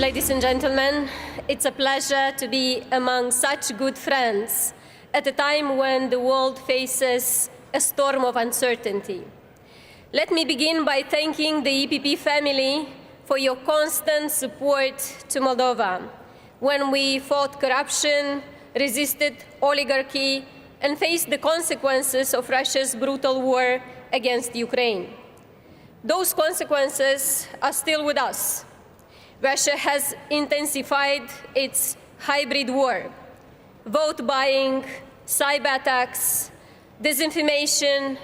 Ladies and gentlemen, it's a pleasure to be among such good friends at a time when the world faces a storm of uncertainty. Let me begin by thanking the EPP family for your constant support to Moldova when we fought corruption, resisted oligarchy, and faced the consequences of Russia's brutal war against Ukraine. Those consequences are still with us. Russia has intensified its hybrid war, vote buying, cyber attacks, disinformation,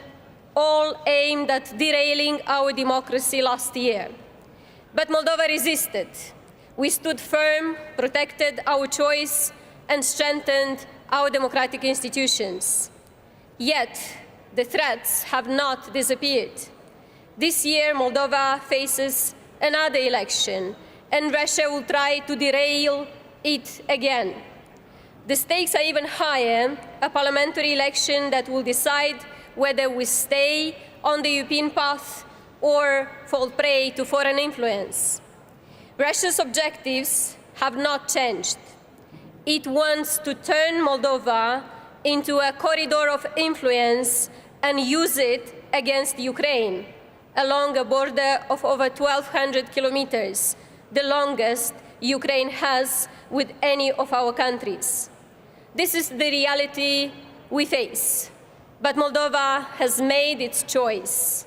all aimed at derailing our democracy last year. But Moldova resisted. We stood firm, protected our choice, and strengthened our democratic institutions. Yet, the threats have not disappeared. This year, Moldova faces another election, and Russia will try to derail it again. The stakes are even higher, a parliamentary election that will decide whether we stay on the European path or fall prey to foreign influence. Russia's objectives have not changed. It wants to turn Moldova into a corridor of influence and use it against Ukraine, along a border of over 1,200 kilometers, the longest Ukraine has with any of our countries. This is the reality we face, but Moldova has made its choice.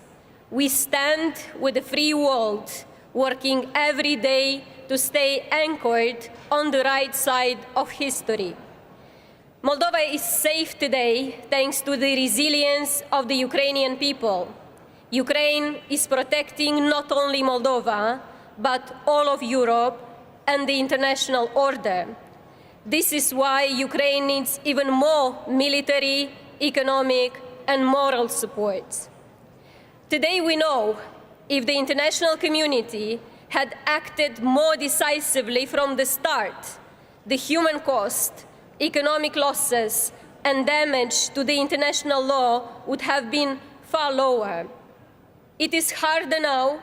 We stand with the free world, working every day to stay anchored on the right side of history. Moldova is safe today thanks to the resilience of the Ukrainian people. Ukraine is protecting not only Moldova, but all of Europe and the international order. This is why Ukraine needs even more military, economic, and moral support. Today we know if the international community had acted more decisively from the start, the human cost, economic losses, and damage to the international law would have been far lower. It is harder now,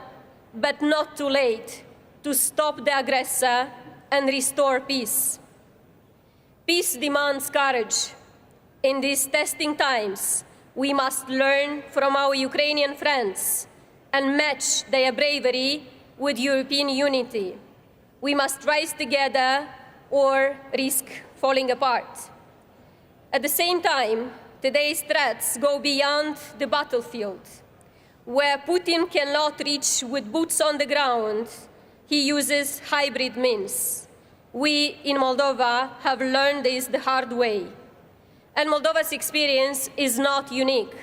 but not too late, to stop the aggressor and restore peace. Peace demands courage. In these testing times, we must learn from our Ukrainian friends and match their bravery with European unity. We must rise together or risk falling apart. At the same time, today's threats go beyond the battlefield. Where Putin cannot reach with boots on the ground, he uses hybrid means. We in Moldova have learned this the hard way. And Moldova's experience is not unique.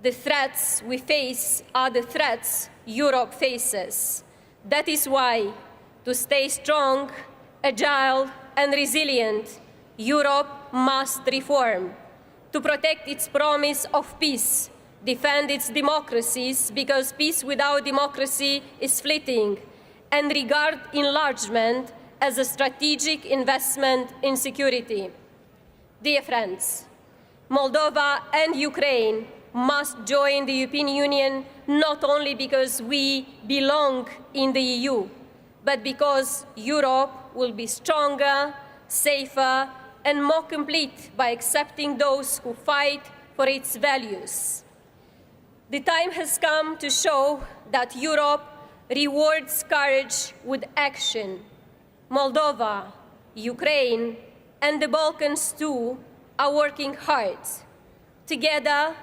The threats we face are the threats Europe faces. That is why, to stay strong, agile, and resilient, Europe must reform. To protect its promise of peace, defend its democracies, because peace without democracy is fleeting, and regard enlargement as a strategic investment in security. Dear friends, Moldova and Ukraine must join the European Union not only because we belong in the EU, but because Europe will be stronger, safer, and more complete by accepting those who fight for its values. The time has come to show that Europe rewards courage with action. Moldova, Ukraine, and the Balkans too are working hard. Together,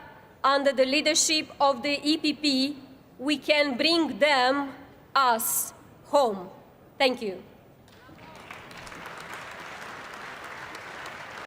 under the leadership of the EPP, we can bring them, us, home. Thank you.